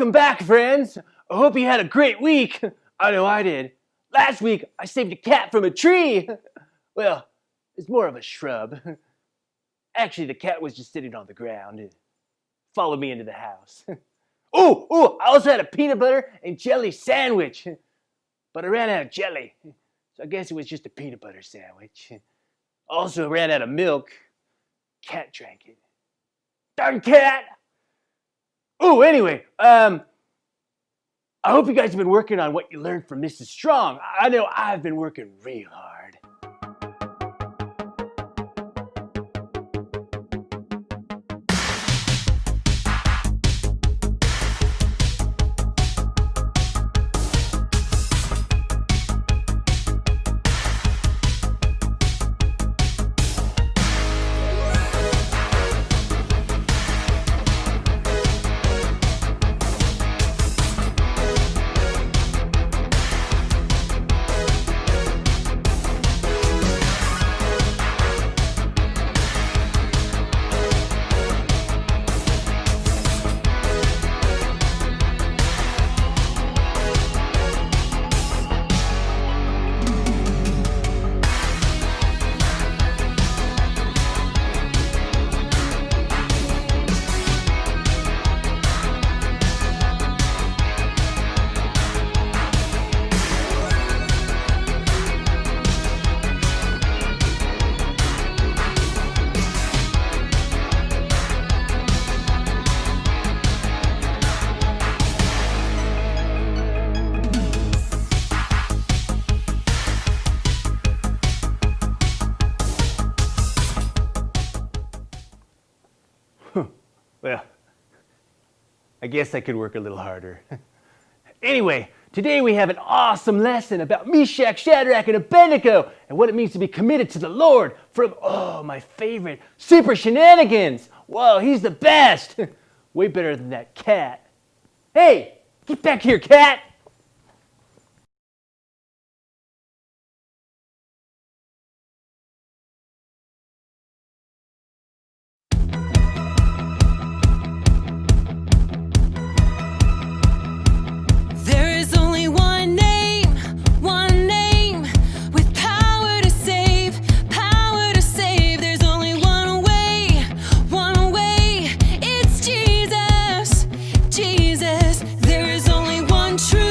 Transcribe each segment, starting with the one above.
Welcome back, friends. I hope you had a great week. I know I did. Last week, I saved a cat from a tree. Well, it's more of a shrub. Actually, the cat was just sitting on the ground and followed me into the house. I also had a peanut butter and jelly sandwich. But I ran out of jelly, so I guess it was just a peanut butter sandwich. Also ran out of milk. Cat drank it. Darn cat! Anyway, I hope you guys have been working on what you learned from Mrs. Strong. I know I've been working real hard. Well, I guess I could work a little harder. Anyway, today we have an awesome lesson about Meshach, Shadrach, and Abednego and what it means to be committed to the Lord from, my favorite, Super Shenanigans. Whoa, he's the best. Way better than that cat. Hey, get back here, cat. There is only one truth.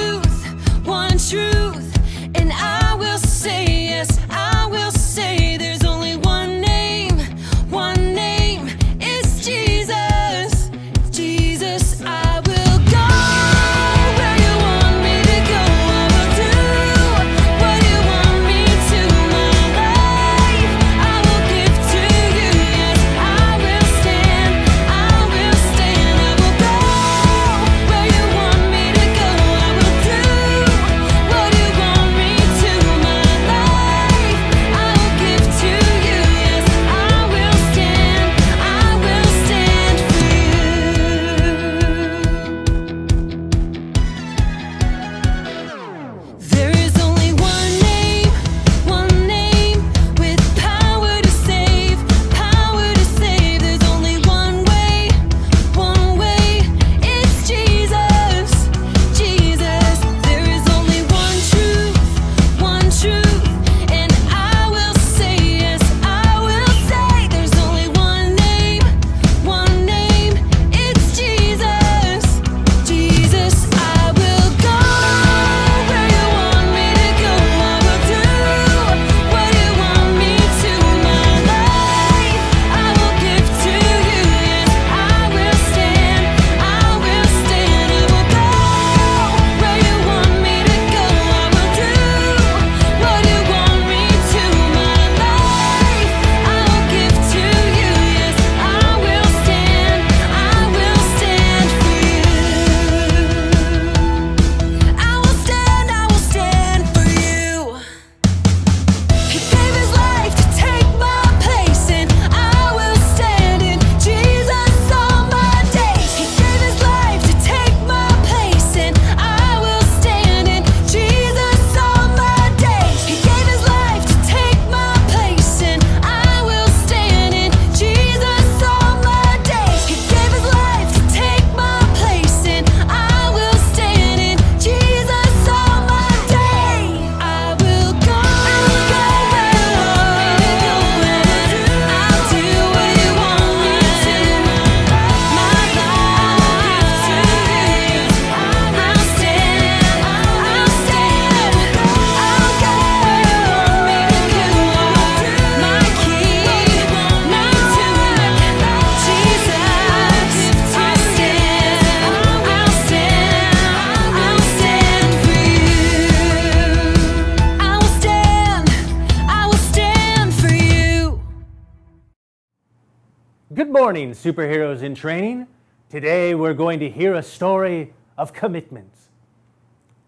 Good morning, superheroes in training. Today we're going to hear a story of commitment.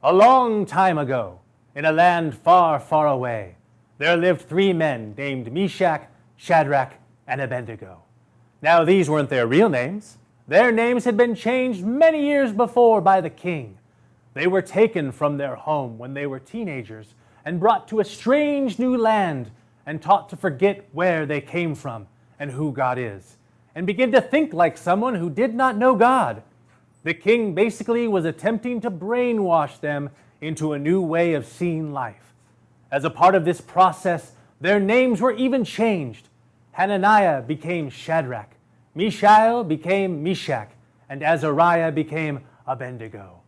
A long time ago, in a land far, far away, there lived three men named Meshach, Shadrach, and Abednego. Now these weren't their real names. Their names had been changed many years before by the king. They were taken from their home when they were teenagers and brought to a strange new land and taught to forget where they came from and who God is, and begin to think like someone who did not know God. The king basically was attempting to brainwash them into a new way of seeing life. As a part of this process, their names were even changed. Hananiah became Shadrach, Mishael became Meshach, and Azariah became Abednego.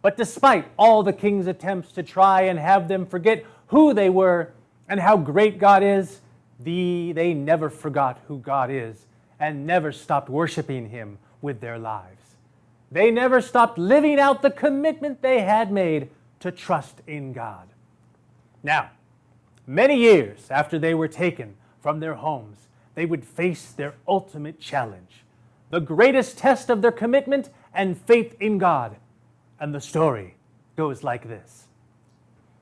But despite all the king's attempts to try and have them forget who they were and how great God is, they never forgot who God is and never stopped worshiping him with their lives. They never stopped living out the commitment they had made to trust in God. Now, many years after they were taken from their homes, they would face their ultimate challenge, the greatest test of their commitment and faith in God. And the story goes like this.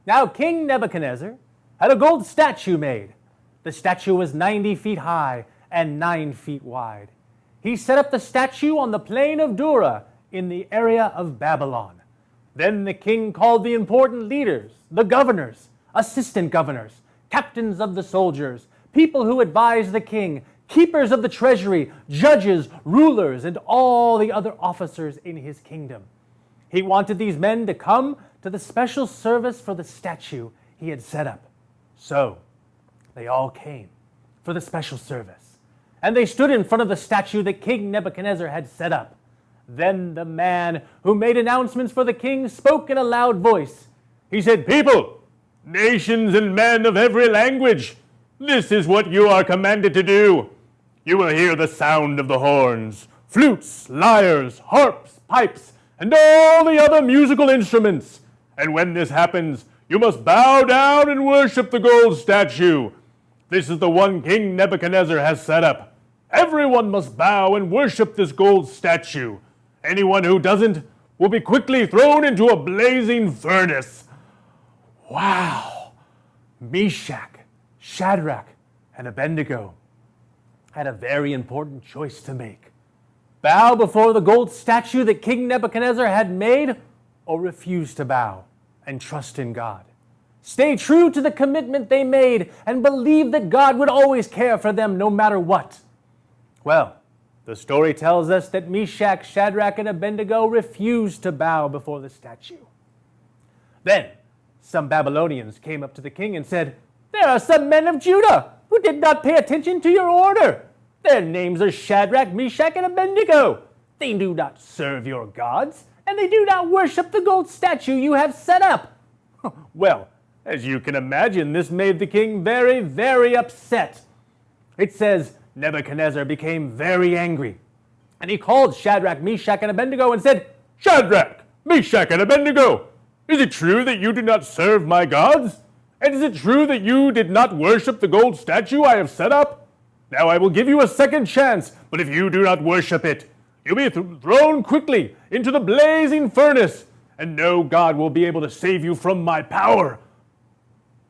Now, King Nebuchadnezzar had a gold statue made. The statue was 90 feet high and 9 feet wide. He set up the statue on the plain of Dura in the area of Babylon. Then the king called the important leaders, the governors, assistant governors, captains of the soldiers, people who advised the king, keepers of the treasury, judges, rulers, and all the other officers in his kingdom. He wanted these men to come to the special service for the statue he had set up. So they all came for the special service, and they stood in front of the statue that King Nebuchadnezzar had set up. Then the man who made announcements for the king spoke in a loud voice. He said, "People, nations and men of every language, this is what you are commanded to do. You will hear the sound of the horns, flutes, lyres, harps, pipes, and all the other musical instruments. And when this happens, you must bow down and worship the gold statue. This is the one King Nebuchadnezzar has set up. Everyone must bow and worship this gold statue. Anyone who doesn't will be quickly thrown into a blazing furnace." Wow! Meshach, Shadrach, and Abednego had a very important choice to make. Bow before the gold statue that King Nebuchadnezzar had made, or refuse to bow and trust in God. Stay true to the commitment they made and believe that God would always care for them no matter what. Well, the story tells us that Meshach, Shadrach, and Abednego refused to bow before the statue. Then some Babylonians came up to the king and said, "There are some men of Judah who did not pay attention to your order. Their names are Shadrach, Meshach, and Abednego. They do not serve your gods, and they do not worship the gold statue you have set up." Well, as you can imagine, this made the king very, very upset. It says Nebuchadnezzar became very angry, and he called Shadrach, Meshach, and Abednego and said, "Shadrach, Meshach, and Abednego, is it true that you do not serve my gods? And is it true that you did not worship the gold statue I have set up? Now I will give you a second chance, but if you do not worship it, you'll be thrown quickly into the blazing furnace, and no God will be able to save you from my power."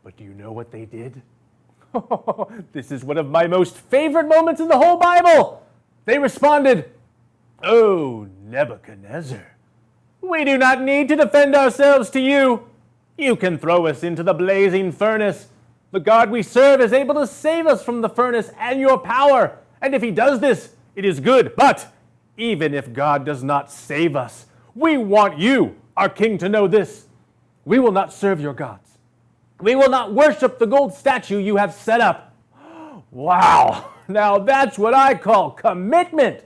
But do you know what they did? This is one of my most favorite moments in the whole Bible. They responded, "Oh, Nebuchadnezzar, we do not need to defend ourselves to you. You can throw us into the blazing furnace. The God we serve is able to save us from the furnace and your power. And if he does this, it is good. But even if God does not save us, we want you, our king, to know this. We will not serve your gods. We will not worship the gold statue you have set up." Wow, now that's what I call commitment.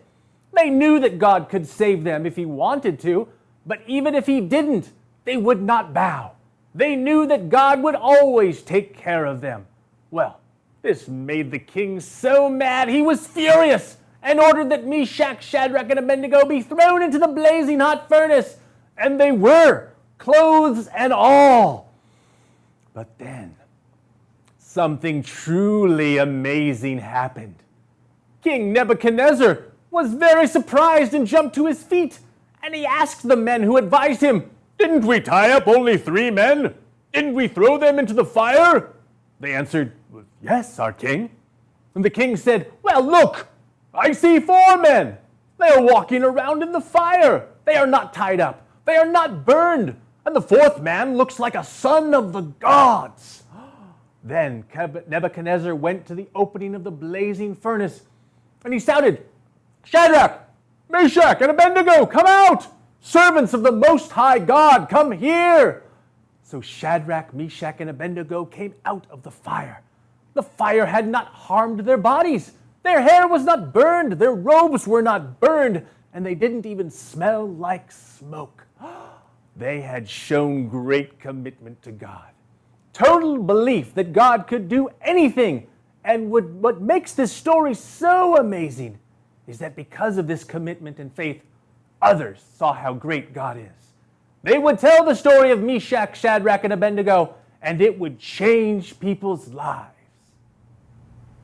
They knew that God could save them if he wanted to, but even if he didn't, they would not bow. They knew that God would always take care of them. Well, this made the king so mad he was furious and ordered that Meshach, Shadrach, and Abednego be thrown into the blazing hot furnace. And they were, clothes and all. But then, something truly amazing happened. King Nebuchadnezzar was very surprised and jumped to his feet. And he asked the men who advised him, "Didn't we tie up only 3 men? Didn't we throw them into the fire?" They answered, "Yes, our king." And the king said, "Well, look, I see 4 men. They are walking around in the fire. They are not tied up. They are not burned. And the 4th man looks like a son of the gods." Then Nebuchadnezzar went to the opening of the blazing furnace, and he shouted, "Shadrach, Meshach, and Abednego, come out! Servants of the Most High God, come here!" So Shadrach, Meshach, and Abednego came out of the fire. The fire had not harmed their bodies. Their hair was not burned. Their robes were not burned. And they didn't even smell like smoke. They had shown great commitment to God. Total belief that God could do anything. And what makes this story so amazing is that because of this commitment and faith, others saw how great God is. They would tell the story of Meshach, Shadrach, and Abednego, and it would change people's lives.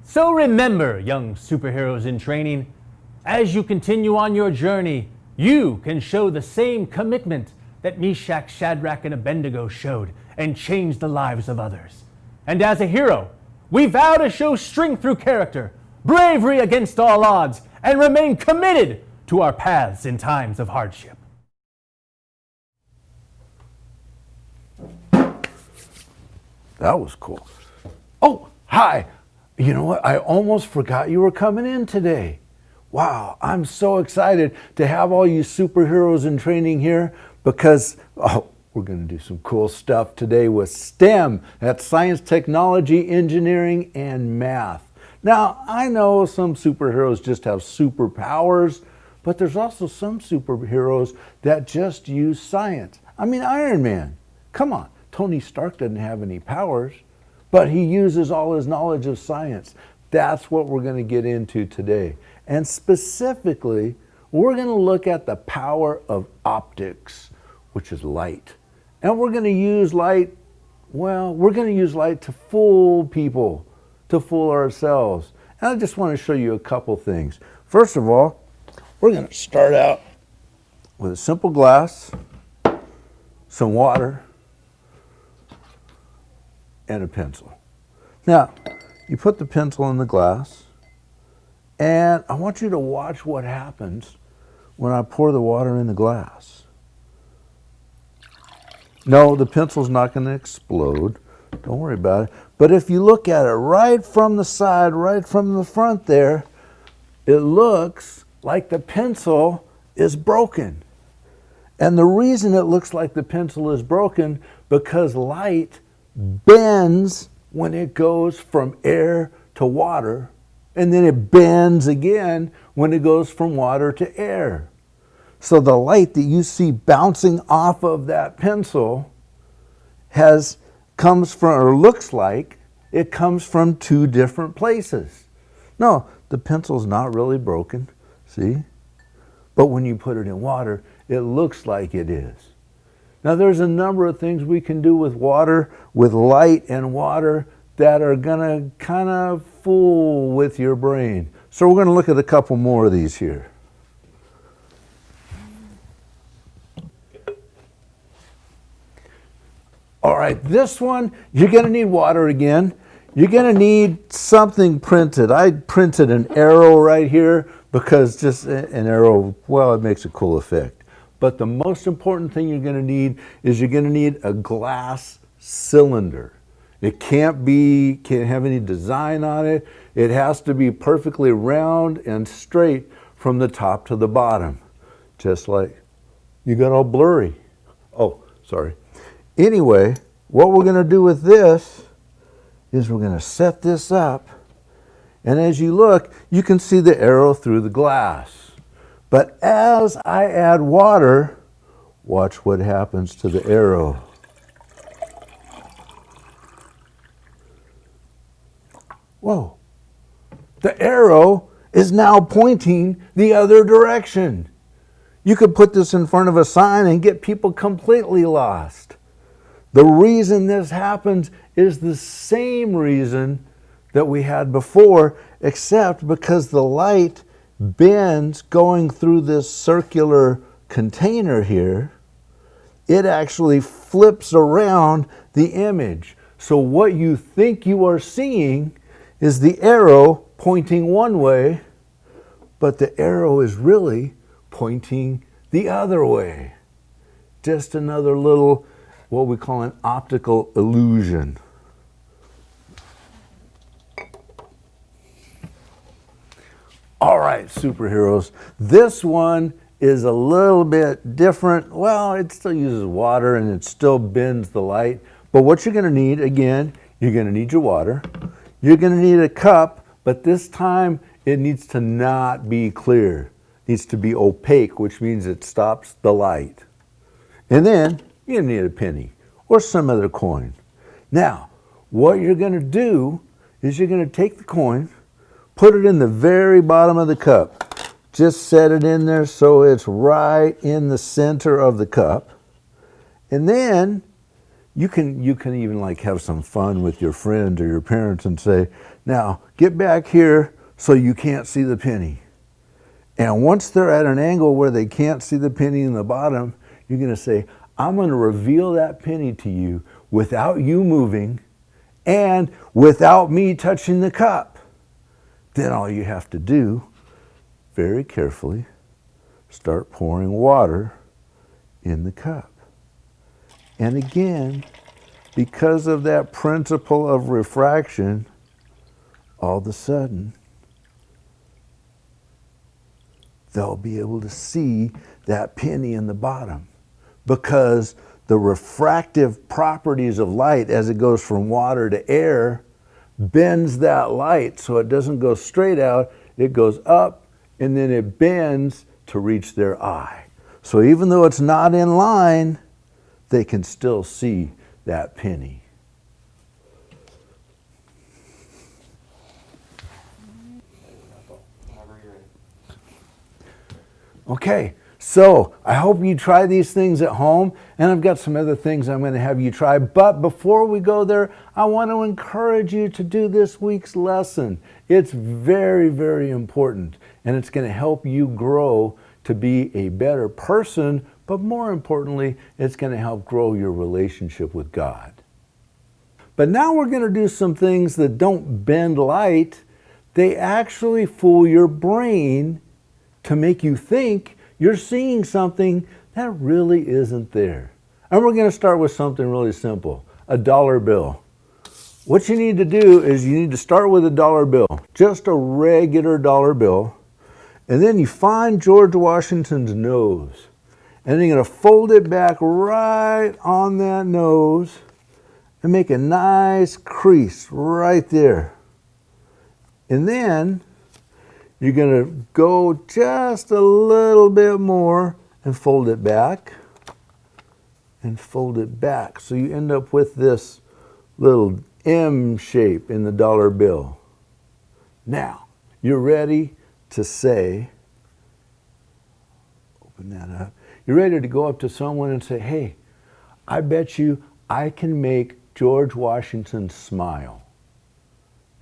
So remember, young superheroes in training, as you continue on your journey, you can show the same commitment that Meshach, Shadrach, and Abednego showed and change the lives of others. And as a hero, we vow to show strength through character, bravery against all odds, and remain committed to our paths in times of hardship. That was cool. Oh, hi. You know what? I almost forgot you were coming in today. Wow, I'm so excited to have all you superheroes in training here because, we're going to do some cool stuff today with STEM. That's science, technology, engineering, and math. Now, I know some superheroes just have superpowers, but there's also some superheroes that just use science. I mean, Iron Man. Come on, Tony Stark doesn't have any powers, but he uses all his knowledge of science. That's what we're going to get into today. And specifically, we're going to look at the power of optics, which is light. And we're going to use light, we're going to use light to fool people, to fool ourselves. And I just want to show you a couple things. First of all, we're going to start out with a simple glass, some water, and a pencil. Now, you put the pencil in the glass, and I want you to watch what happens when I pour the water in the glass. No, the pencil's not going to explode. Don't worry about it. But if you look at it right from the side, right from the front there, it looks like the pencil is broken. And the reason it looks like the pencil is broken because light bends when it goes from air to water, and then it bends again when it goes from water to air. So the light that you see bouncing off of that pencil comes from, or looks like, it comes from 2 different places. No, the pencil's not really broken, see? But when you put it in water, it looks like it is. Now there's a number of things we can do with water, with light and water, that are gonna kind of fool with your brain. So we're gonna look at a couple more of these here. All right, this one, you're gonna need water again. You're gonna need something printed. I printed an arrow right here because just an arrow, well, it makes a cool effect. But the most important thing you're gonna need is you're gonna need a glass cylinder. It can't have any design on it. It has to be perfectly round and straight from the top to the bottom. Just like, you got all blurry. Oh, sorry. Anyway, what we're gonna do with this is we're gonna set this up, and as you look, you can see the arrow through the glass. But as I add water, watch what happens to the arrow. Whoa, the arrow is now pointing the other direction. You could put this in front of a sign and get people completely lost. The reason this happens is the same reason that we had before, except because the light bends going through this circular container here, it actually flips around the image. So what you think you are seeing is the arrow pointing one way, but the arrow is really pointing the other way. Just another little, what we call an optical illusion. All right, superheroes. This one is a little bit different. Well, it still uses water and it still bends the light. But what you're going to need, again, you're going to need your water. You're going to need a cup, but this time it needs to not be clear. It needs to be opaque, which means it stops the light. And then you're going to need a penny or some other coin. Now, what you're going to do is you're going to take the coin, put it in the very bottom of the cup. Just set it in there so it's right in the center of the cup. And then you can even like have some fun with your friends or your parents and say, now get back here so you can't see the penny. And once they're at an angle where they can't see the penny in the bottom, you're going to say, I'm going to reveal that penny to you without you moving and without me touching the cup. Then all you have to do, very carefully, start pouring water in the cup. And again, because of that principle of refraction, all of a sudden, they'll be able to see that penny in the bottom, because the refractive properties of light as it goes from water to air bends that light so it doesn't go straight out, it goes up and then it bends to reach their eye. So even though it's not in line, they can still see that penny. Okay, so I hope you try these things at home, and I've got some other things I'm going to have you try. But before we go there, I want to encourage you to do this week's lesson. It's very, very important, and it's going to help you grow to be a better person, but more importantly, it's going to help grow your relationship with God. But now we're going to do some things that don't bend light. They actually fool your brain to make you think you're seeing something that really isn't there. And we're going to start with something really simple, a dollar bill. What you need to do is you need to start with a dollar bill, just a regular dollar bill, and then you find George Washington's nose, and then you're going to fold it back right on that nose and make a nice crease right there. And then you're going to go just a little bit more and fold it back and fold it back. So you end up with this little M shape in the dollar bill. Now, you're ready to say, open that up. You're ready to go up to someone and say, hey, I bet you I can make George Washington smile.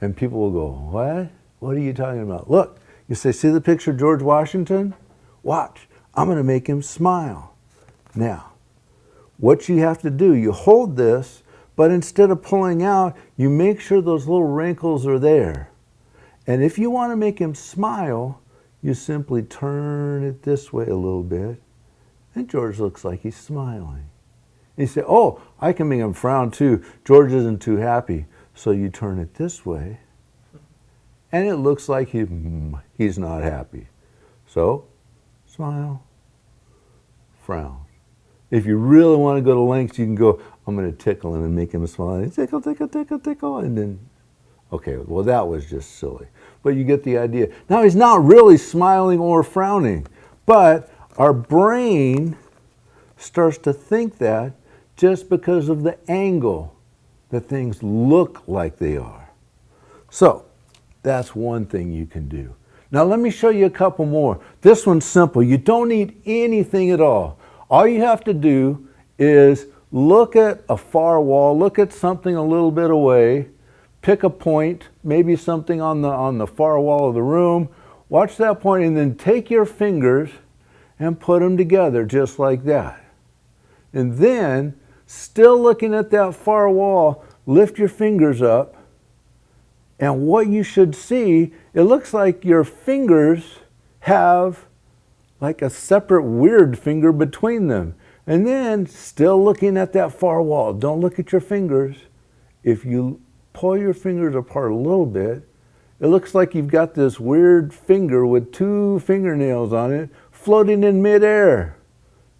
And people will go, what? What are you talking about? Look. You say, see the picture of George Washington? Watch, I'm going to make him smile. Now, what you have to do, you hold this, but instead of pulling out, you make sure those little wrinkles are there. And if you want to make him smile, you simply turn it this way a little bit, and George looks like he's smiling. And you say, oh, I can make him frown too. George isn't too happy. So you turn it this way, and it looks like he's not happy. So, smile, frown. If you really want to go to lengths, you can go, I'm going to tickle him and make him smile. Tickle, tickle, tickle, tickle, and then, okay, well, that was just silly. But you get the idea. Now, he's not really smiling or frowning, but our brain starts to think that just because of the angle that things look like they are. So, that's one thing you can do. Now let me show you a couple more. This one's simple. You don't need anything at all. All you have to do is look at a far wall, look at something a little bit away, pick a point, maybe something on the far wall of the room. Watch that point and then take your fingers and put them together just like that. And then, still looking at that far wall, lift your fingers up. And what you should see, it looks like your fingers have like a separate weird finger between them. And then, still looking at that far wall, don't look at your fingers. If you pull your fingers apart a little bit, it looks like you've got this weird finger with 2 fingernails on it floating in midair.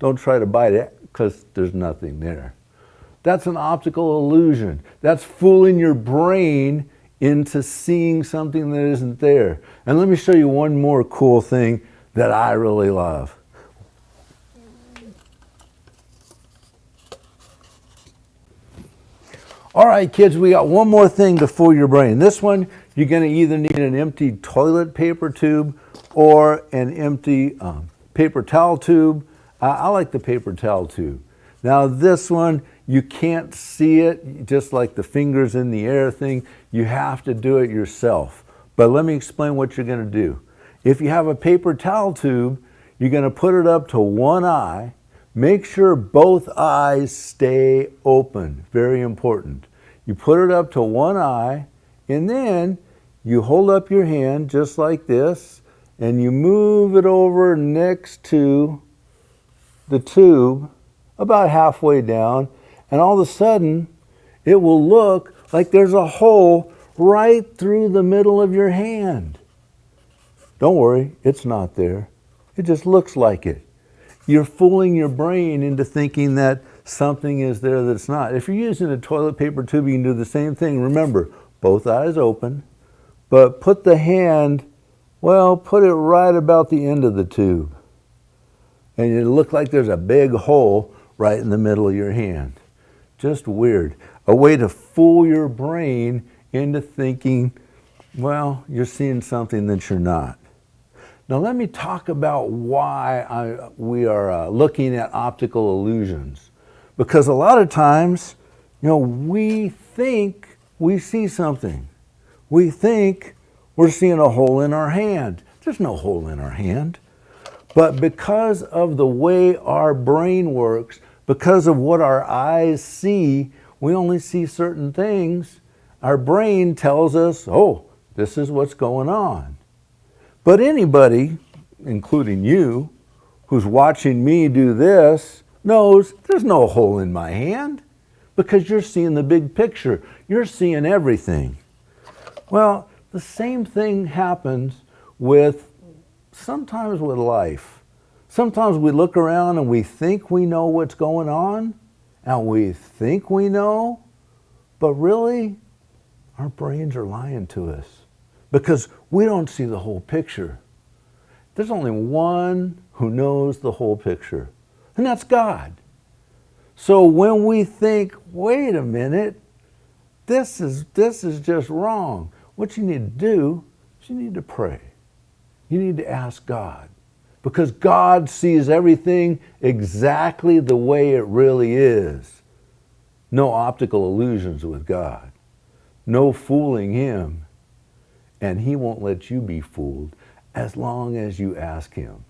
Don't try to bite it because there's nothing there. That's an optical illusion. That's fooling your brain into seeing something that isn't there. And let me show you one more cool thing that I really love. All right, kids, we got one more thing to fool your brain. This one, you're going to either need an empty toilet paper tube or an empty paper towel tube. I like the paper towel tube. Now this one, you can't see it, just like the fingers in the air thing. You have to do it yourself. But let me explain what you're going to do. If you have a paper towel tube, you're going to put it up to one eye. Make sure both eyes stay open. Very important. You put it up to one eye, and then you hold up your hand just like this, and you move it over next to the tube about halfway down, and all of a sudden it will look like there's a hole right through the middle of your hand. Don't worry, it's not there. It just looks like it. You're fooling your brain into thinking that something is there that's not. If you're using a toilet paper tube, you can do the same thing. Remember, both eyes open, but put the hand, well, put it right about the end of the tube. And it look like there's a big hole right in the middle of your hand. Just weird. A way to fool your brain into thinking, well, you're seeing something that you're not. Now let me talk about why we are looking at optical illusions. Because a lot of times, we think we see something. We think we're seeing a hole in our hand. There's no hole in our hand. But because of the way our brain works, because of what our eyes see, we only see certain things. Our brain tells us, oh, this is what's going on. But anybody, including you, who's watching me do this, knows there's no hole in my hand because you're seeing the big picture. You're seeing everything. Well, the same thing happens sometimes with life. Sometimes we look around and we think we know what's going on, and we think we know, but really, our brains are lying to us because we don't see the whole picture. There's only one who knows the whole picture, and that's God. So when we think, wait a minute, this is just wrong, what you need to do is you need to pray. You need to ask God, because God sees everything exactly the way it really is. No optical illusions with God. No fooling Him. And He won't let you be fooled as long as you ask Him.